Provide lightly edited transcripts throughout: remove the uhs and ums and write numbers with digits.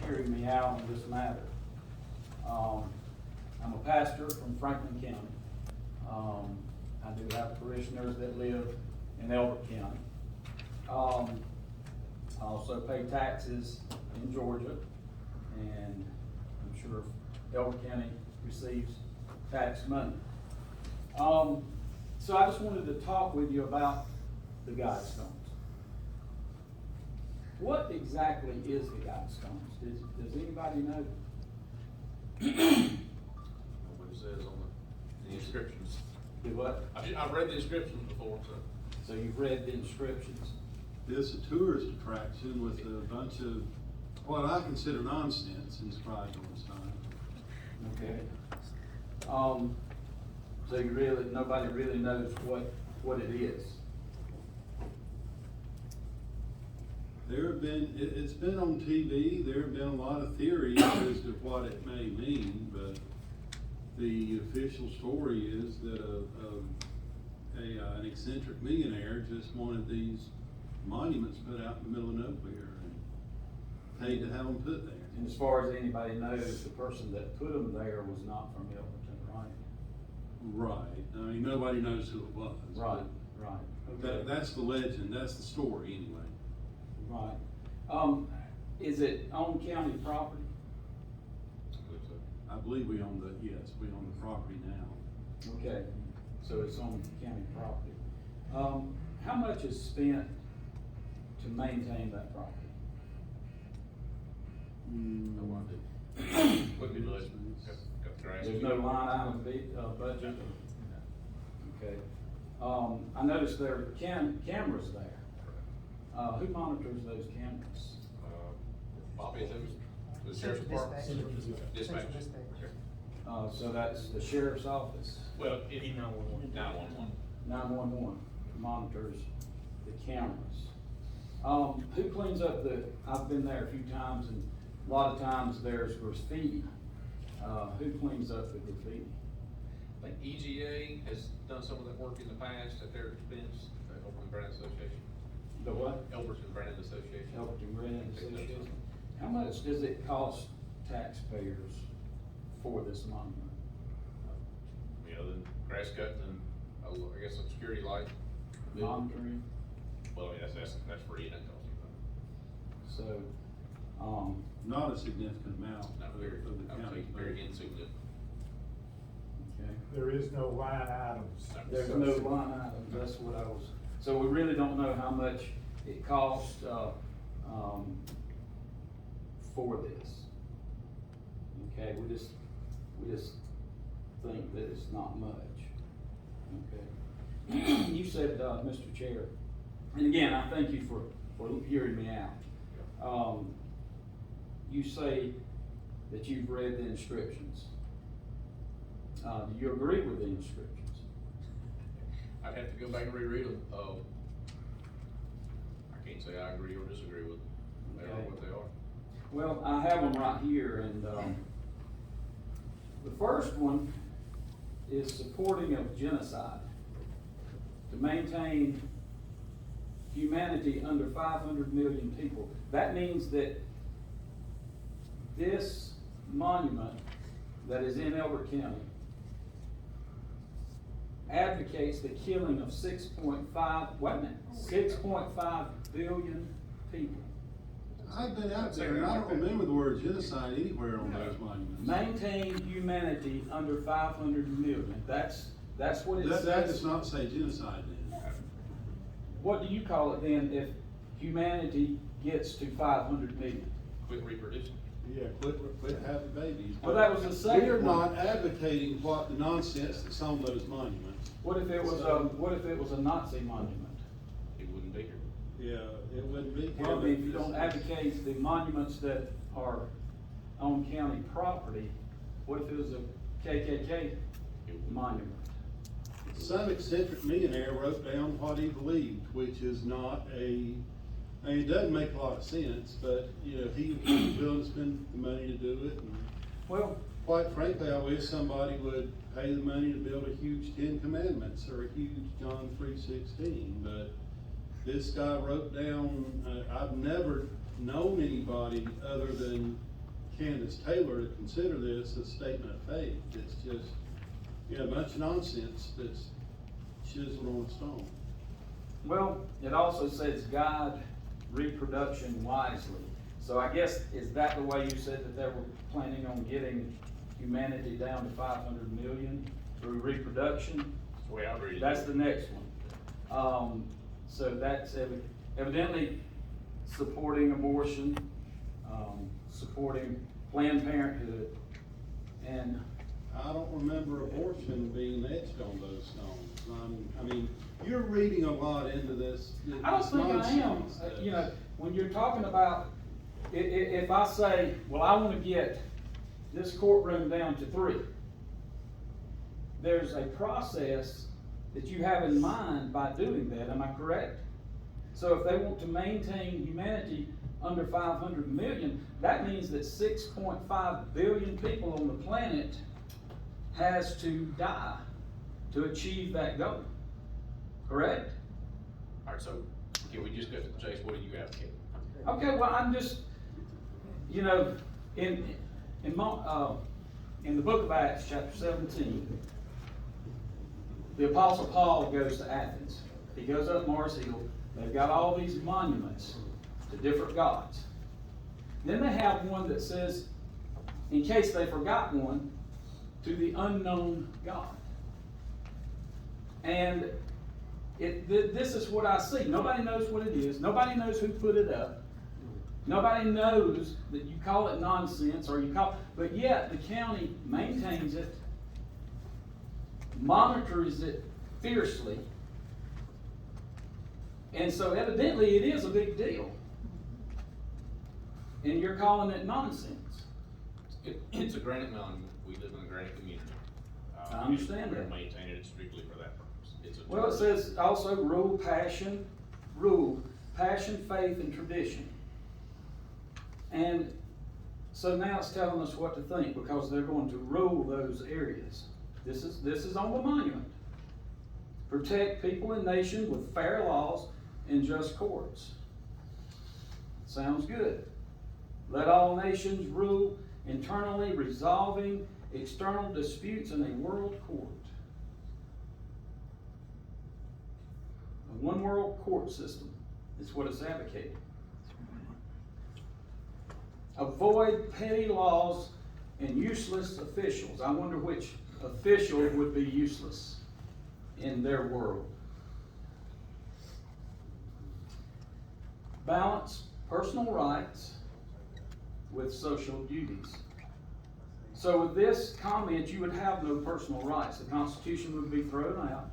hearing me out on this matter. I'm a pastor from Franklin County. I do have parishioners that live in Elbert County. I also pay taxes in Georgia, and I'm sure Elbert County receives tax money. So I just wanted to talk with you about the Guidestones. What exactly is the Guidestones? Does anybody know? What it says on the inscriptions. Do what? I've read the inscriptions before, so. So you've read the inscriptions. It's a tourist attraction with a bunch of what I consider nonsense inscribed on the side. Okay. So nobody really knows what it is. There have been, it's been on TV, there have been a lot of theories as to what it may mean, but the official story is that an eccentric millionaire just wanted these monuments put out in the middle of nowhere and paid to have them put there. And as far as anybody knows, the person that put them there was not from Elberton, right? Right, I mean, nobody knows who it was. Right, right. Okay. That's the legend, that's the story anyway. Right. Is it on county property? I believe we own we own the property now. Okay, so it's on county property. How much is spent to maintain that property? No idea. Would be nice. Got the grass. There's no line item budget? Okay. I noticed there are cameras there. Who monitors those cameras? Bobby, is it the sheriff's department? Dispatch. So that's the sheriff's office. Well, 911. 911 monitors the cameras. Who cleans up I've been there a few times, and a lot of times there's graffiti. Who cleans up the graffiti? I think EGA has done some of that work in the past at their expense, the Elberton Brand Association. The what? Elberton Brand Association. Elberton Brand Association. How much does it cost taxpayers for this monument? You know, the grass cutting and, I guess, a security light. Monitoring? Well, I mean, that's free, and that costs you. So, Not a significant amount Not of very, the I would county. say very insignificant. okay. There is no line items. There's no line items, that's what I was, so we really don't know how much it costs, for this. Okay, we just think that it's not much, okay? You said, Mr. Chair, and again, I thank you for hearing me out. You say that you've read the inscriptions. Do you agree with the inscriptions? I'd have to go back and reread them. I can't say I agree or disagree with them. They are Okay. what they are. Well, I have them right here, and the first one is supporting of genocide, to maintain humanity under 500 million people. That means that this monument that is in Elbert County advocates the killing of 6.5 billion people. I've been out there and I don't remember the word genocide anywhere on those monuments. Maintain humanity under 500 million. That's what it That says. does not say genocide then. What do you call it then if humanity gets to 500 million? Quit reproducing. Yeah, quit having babies. Well, that was the second We're one. not advocating what the nonsense that's on those monuments. What if it was a Nazi monument? It wouldn't be here. Yeah, it wouldn't be. Well, if you don't advocate the monuments that are on county property, what if it was a KKK monument? Some eccentric millionaire wrote down what he believed, which is not I mean, it doesn't make a lot of sense, but, you know, he was willing to spend the money to do it. And Well, quite frankly, I wish somebody would pay the money to build a huge 10 Commandments or a huge John 3:16, but this guy wrote down, I've never known anybody other than Candace Taylor to consider this a statement of faith. It's just, you know, a bunch of nonsense that's chiseled on a stone. Well, it also says guide reproduction wisely. So I guess, is that the way you said that they were planning on getting humanity down to 500 million through reproduction? That's the way I read it. That's the next one. So that's evidently supporting abortion, supporting Planned Parenthood, and I don't remember abortion being etched on those stones. I mean, you're reading a lot into this. I don't this think I am. nonsense You know, when you're talking about, if I say, well, I want to get this courtroom down to 3, there's a process that you have in mind by doing that, am I correct? So if they want to maintain humanity under 500 million, that means that 6.5 billion people on the planet has to die to achieve that goal, correct? Alright, so can we just go to the chase? What do you advocate? Okay, well, I'm just, you know, in the book of Acts, chapter 17, the Apostle Paul goes to Athens. He goes up Mars Hill. They've got all these monuments to different gods. Then they have one that says, in case they forgot one, to the unknown God. And this is what I see. Nobody knows what it is. Nobody knows who put it up. Nobody knows that you call it nonsense, or you call, but yet the county maintains it, monitors it fiercely, and so evidently it is a big deal. And you're calling it nonsense. It's a granite monument. We live in a granite community. I understand We're that. maintaining it strictly for that purpose. It's a Well, it says also rule, passion, faith, and tradition. And so now it's telling us what to think, because they're going to rule those areas. This is on the monument. Protect people and nation with fair laws and just courts. Sounds good. Let all nations rule internally, resolving external disputes in a world court. A one world court system is what it's advocating. Avoid petty laws and useless officials. I wonder which official would be useless in their world. Balance personal rights with social duties. So with this comment, you would have no personal rights. The Constitution would be thrown out,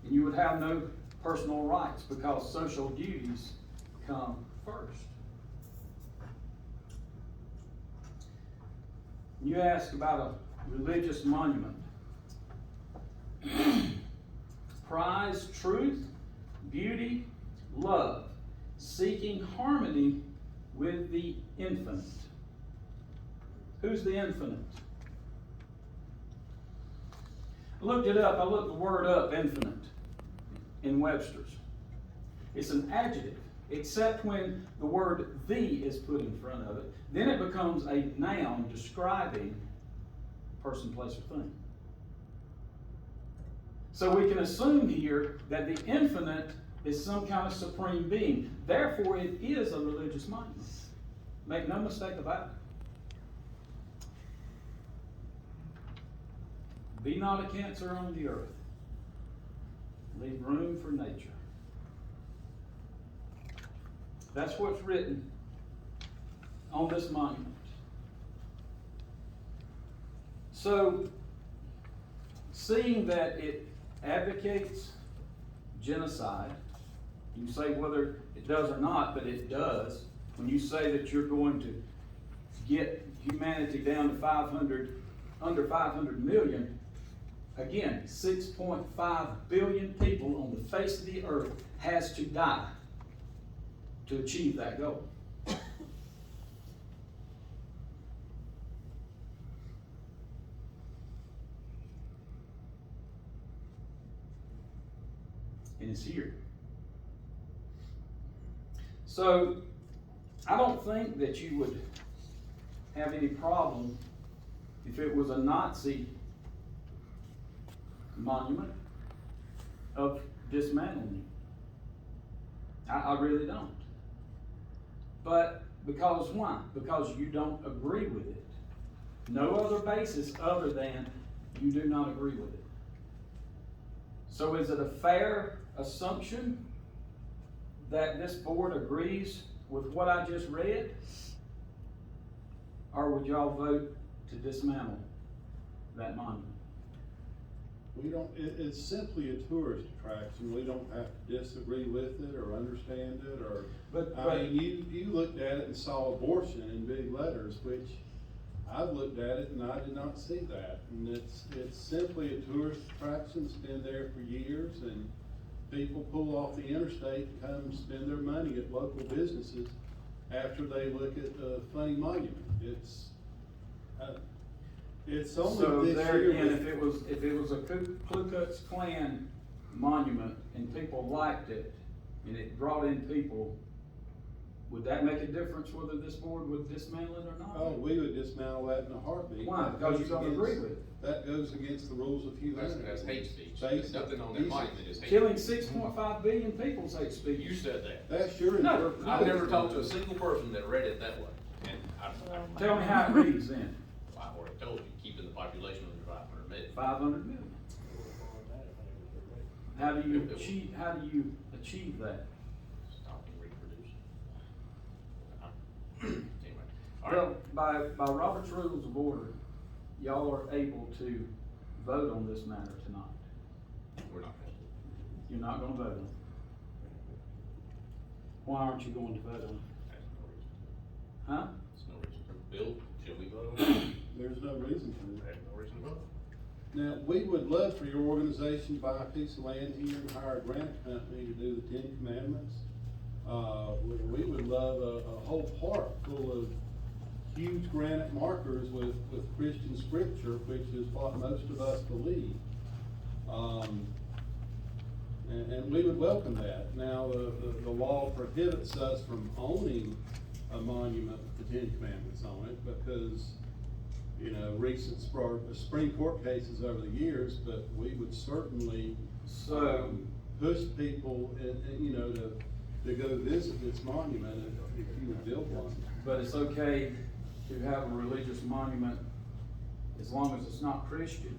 and you would have no personal rights, because social duties come first. You ask about a religious monument. Prize truth, beauty, love, seeking harmony with the infinite. Who's the infinite? I looked it up. I looked the word up, infinite, in Webster's. It's an adjective, except when the word "the" is put in front of it. Then it becomes a noun describing person, place, or thing. So we can assume here that the infinite is some kind of supreme being. Therefore, it is a religious monument. Make no mistake about it. Be not a cancer on the earth. Leave room for nature. That's what's written on this monument. So, seeing that it advocates genocide, you say whether it does or not, but it does. When you say that you're going to get humanity down to under 500 million, again, 6.5 billion people on the face of the earth has to die to achieve that goal. And it's here. So, I don't think that you would have any problem if it was a Nazi monument of dismantling it. I really don't. But because why? Because you don't agree with it. No other basis other than you do not agree with it. So is it a fair assumption that this board agrees with what I just read? Or would y'all vote to dismantle that monument? We don't, it's simply a tourist attraction, we don't have to disagree with it or understand it, or, I mean, you looked at it and saw abortion in big letters, which I've looked at it and I did not see that. And it's simply a tourist attraction, it's been there for years, and people pull off the interstate and come spend their money at local businesses after they look at a funny monument. It's only So this there year. again, if it was a Ku Klux Klan monument and people liked it and it brought in people, would that make a difference whether this board would dismantle it or not? Oh, we would dismantle that in a heartbeat. Why? That Because you goes don't against- agree with it. That goes against the rules of humanity. That's hate speech. Basic- Nothing on that basic- monument is hate. Killing 6.5 billion people is hate speech. You said that. That's your No, interpretation. I've never talked to a single person that read it that way, and Tell me how it reads then. I've already told you, keeping the population under 500 million. 500 million. How do you achieve that? Stop and reproduce. Anyway, all right. Well, by Robert's Rules of Order, y'all are able to vote on this matter tonight. We're not going to. You're not gonna vote on it. Why aren't you going to vote on it? There's no reason. Huh? There's no reason. Bill, should we vote on it? There's no reason to. There's no reason to vote. Now, we would love for your organization to buy a piece of land here and hire a granite company to do the 10 Commandments. We would love a whole park full of huge granite markers with Christian scripture, which is what most of us believe. And we would welcome that. Now, the law prohibits us from owning a monument with the 10 Commandments on it because, you know, recent Supreme Court cases over the years, but we would certainly push people and, you know, to go visit this monument if you would build one. But it's okay to have a religious monument as long as it's not Christian.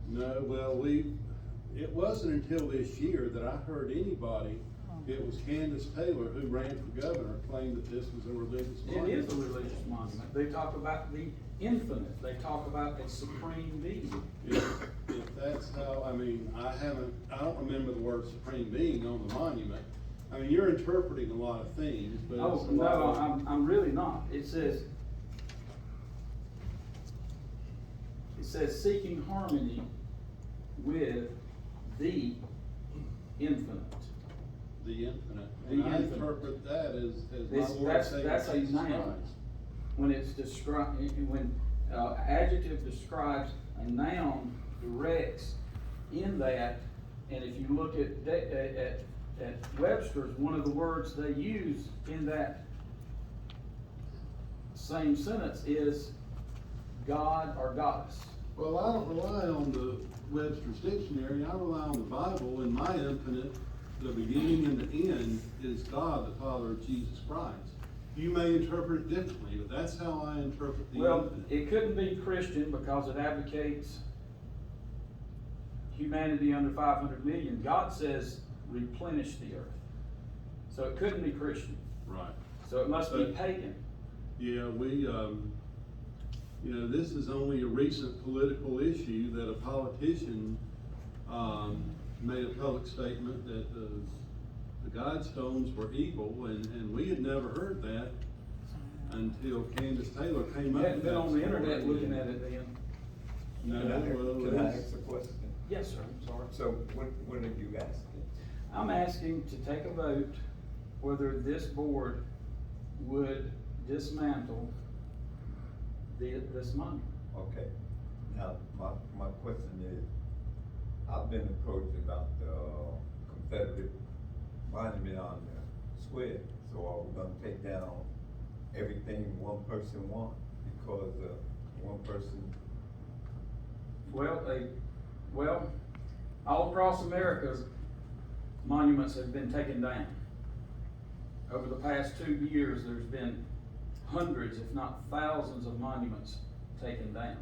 No, well, it wasn't until this year that I heard anybody, it was Candace Taylor who ran for governor, claimed that this was a religious It monument. is a religious monument. They talk about the infinite. They talk about a supreme being. If that's how, I mean, I don't remember the word supreme being on the monument. I mean, you're interpreting a lot of things, but Oh, it's a lot no, of. I'm really not. It says seeking harmony with the infinite. The infinite. The And I infinite. interpret that as my Lord That's Savior a Jesus noun. Christ. When it's described, when adjective describes a noun, directs in that, and if you look at Webster's, one of the words they use in that same sentence is God or goddess. Well, I don't rely on the Webster's dictionary, I rely on the Bible, and my infinite, the beginning and the end, is God, the Father of Jesus Christ. You may interpret it differently, but that's how I interpret the Well, infinite. it couldn't be Christian because it advocates humanity under 500 million. God says replenish the earth. So it couldn't be Christian. Right. So it must be But- pagan. Yeah, you know, this is only a recent political issue that a politician, made a public statement that the Guidestones were evil, and we had never heard that until Candace Taylor came You up with hadn't been that on the story. internet looking at it then. No, Can well, I it's- ask a question? Yes, sir, I'm sorry. So what are you asking? I'm asking to take a vote whether this board would dismantle this monument. Okay, now, my question is, I've been approached about the Confederate monument on the square, so are we gonna take down everything one person want, because, one person, Well, all across America, monuments have been taken down. Over the past 2 years, there's been hundreds, if not thousands, of monuments taken down.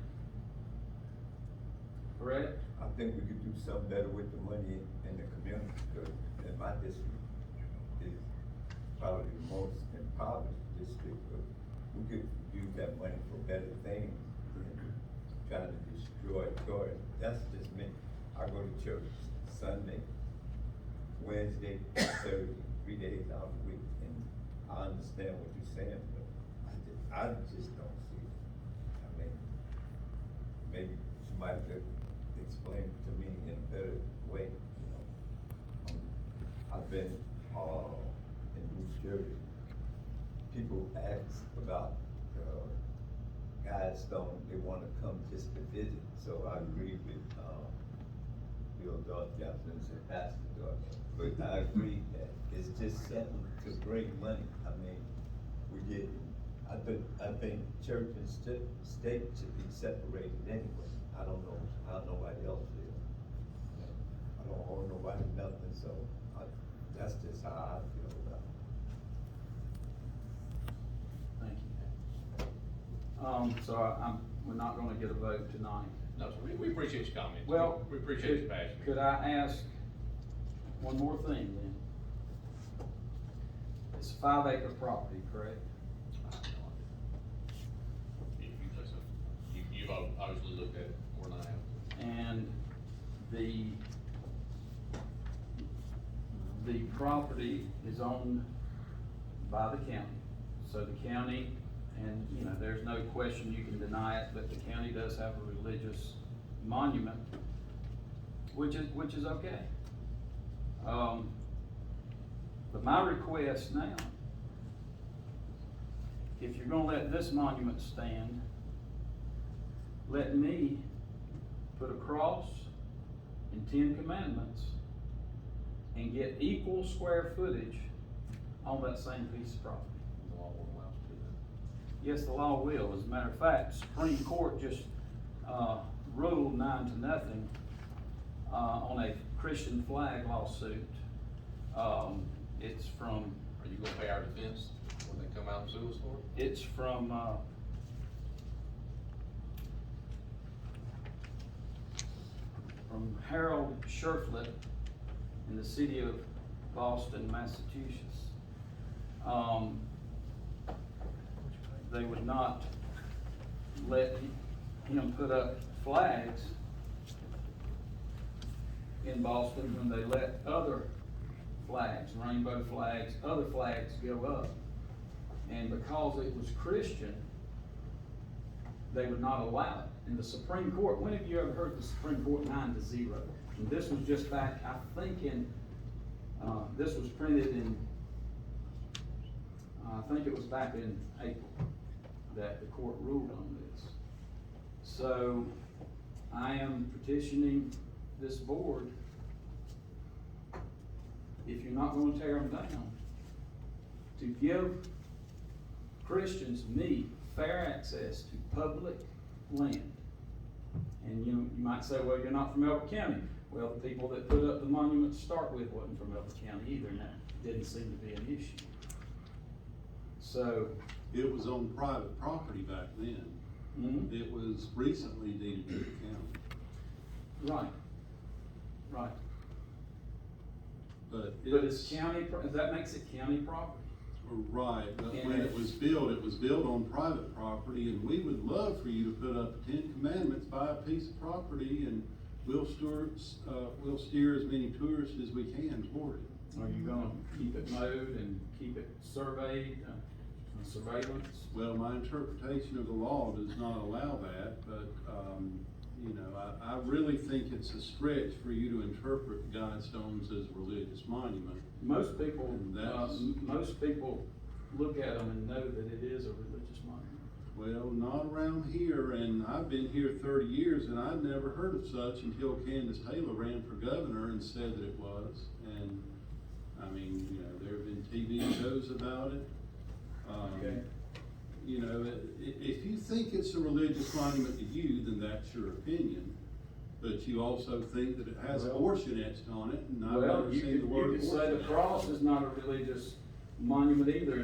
Correct? I think we could do something better with the money in the community, because in my district is probably the most impoverished district, but we could use that money for better things than trying to destroy joy. That's just me. I go to church Sunday, Wednesday, Thursday, 3 days out of the week, and I understand what you're saying, but I just don't see it. I mean, maybe somebody could explain it to me in a better way, you know. I've been, in New Jersey. People ask about, Guidestones, they wanna come just to visit, so I agree with, Bill Johnson and Pastor Dawson. But I agree that it's just something to bring money. I mean, I think church and state should be separated anyway. I don't know how nobody else feels. I don't owe nobody nothing, so that's just how I feel about it. Thank you. So we're not gonna get a vote tonight. No, sir, we appreciate your comments. Well, We appreciate your passion. Could I ask one more thing then? It's a 5-acre property, correct? I have no idea. You say so. You've obviously looked at it more than I have. And the property is owned by the county. So the county, and you know, there's no question you can deny it, but the county does have a religious monument, which is okay. But my request now, if you're gonna let this monument stand, let me put a cross and 10 commandments and get equal square footage on that same piece of property. The law won't allow us to do that. Yes, the law will. As a matter of fact, Supreme Court just ruled 9-0 on a Christian flag lawsuit. It's from. Are you gonna pay our defense when they come out and sue us for it? It's from Harold Sherflett in the city of Boston, Massachusetts. They would not let him put up flags in Boston when they let other flags, rainbow flags, other flags go up. And because it was Christian, they would not allow it. And the Supreme Court, when have you ever heard the Supreme Court 9-0? And this was just back, I think this was printed in, I think it was back in April that the court ruled on this. So I am petitioning this board, if you're not gonna tear them down, to give Christians, me, fair access to public land. And you might say, well, you're not from Elbert County. Well, the people that put up the monument to start with wasn't from Elbert County either, and that didn't seem to be an issue. So. It was on private property back then. Mm-hmm. It was recently deeded to the county. Right. But it's county, that makes it county property. Right, but And when it was built on private property, and we would love for you to put up 10 commandments, buy a piece of property, and we'll steer as many tourists as we can toward it. Are you gonna keep it mowed and keep it surveyed, surveillance? Well, my interpretation of the law does not allow that, but, you know, I really think it's a stretch for you to interpret Guidestones as a religious monument. Most people look at them and know that it is a religious monument. Well, not around here, and I've been here 30 years, and I'd never heard of such until Candace Taylor ran for governor and said that it was. And, I mean, you know, there have been TV shows about it. Okay. you know, if you think it's a religious monument to you, then that's your opinion. But you also think that it has Well- abortion etched on it, and I've Well, never you seen the could, word you could say the abortion. cross is not a religious monument either,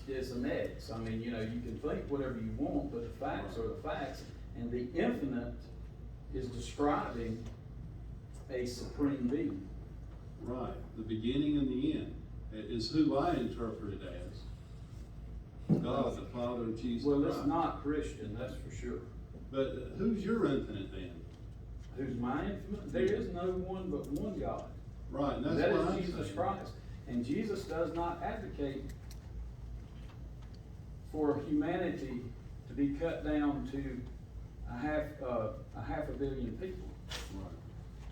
it's an X. I mean, you know, you can think whatever you want, but the facts are the facts. And the infinite is describing a supreme being. Right, the beginning and the end is who I interpret it as. God, the Father of Jesus Well, Christ. it's not Christian, that's for sure. But who's your infinite then? Who's my infinite? There is no one but one God. Right, and that's That what is I'm Jesus saying. Christ. And Jesus does not advocate for humanity to be cut down to a half a billion people. Right.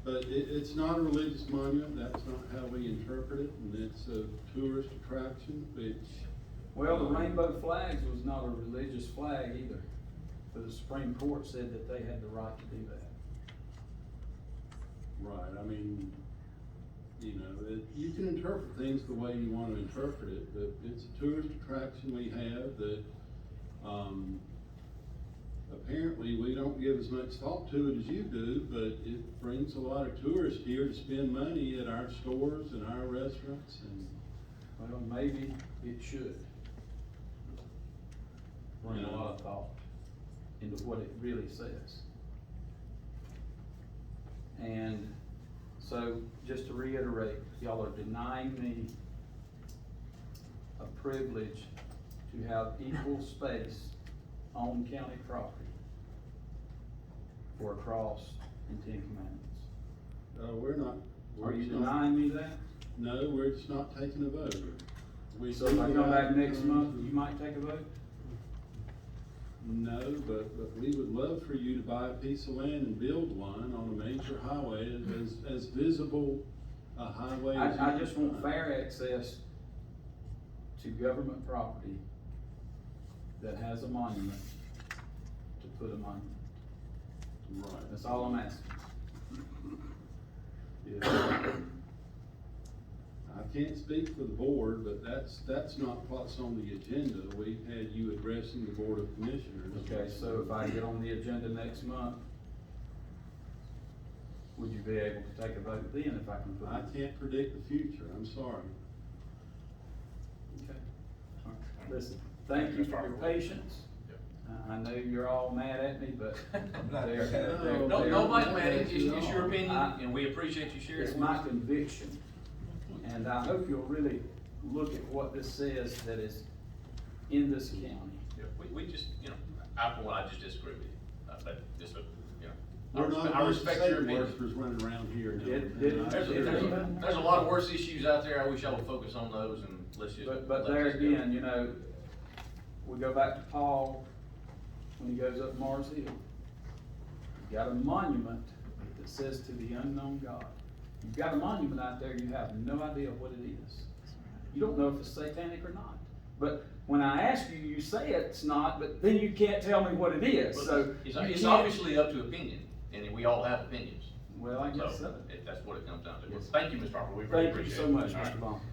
But it's not a religious monument, that's not how we interpret it, and it's a tourist attraction, which. Well, the rainbow flags was not a religious flag either, but the Supreme Court said that they had the right to do that. Right, I mean, you know, you can interpret things the way you want to interpret it, but it's a tourist attraction we have that, apparently we don't give as much thought to it as you do, but it brings a lot of tourists here to spend money at our stores and our restaurants and. Well, maybe it should bring a lot of thought into what it really says. And so, just to reiterate, y'all are denying me a privilege to have equal space on county property for a cross and 10 commandments. We're not. Are you just not- denying me that? No, we're just not taking a vote. So if I come back next month, you might take a vote? No, but we would love for you to buy a piece of land and build one on a major highway as visible a highway as you I can just want find. fair access to government property that has a monument, to put a monument. Right. That's all I'm asking. Yeah. I can't speak for the board, but that's not what's on the agenda. We had you addressing the Board of Commissioners. Okay, so if I get on the agenda next month, would you be able to take a vote then if I can put? I can't predict the future, I'm sorry. Okay. All right. Listen, thank you for your patience. I know you're all mad at me, but Nobody's mad, it's your opinion, I- and we appreciate you sharing. It's it my with us. conviction, and I hope you'll really look at what this says that is in this county. Yeah, we just, you know, I just disagree with you, but just, you know. We're not I a bunch of respect your state opinion. workers running around here. There's a lot of worse issues out there, I wish I would focus on those and let's just. But let there this go. again, you know, we go back to Paul, when he goes up Mars Hill. You've got a monument that says to the unknown God. You've got a monument out there, you have no idea what it is. You don't know if it's satanic or not. But when I ask you, you say it's not, but then you can't tell me what it is, Well, so. It's you it's can't- obviously up to opinion, and we all have opinions. Well, I guess so. That's what it comes down to. Yes. Thank you, Mr. Harper, we really Thank you appreciate it. so much, All right. Mr. Bond.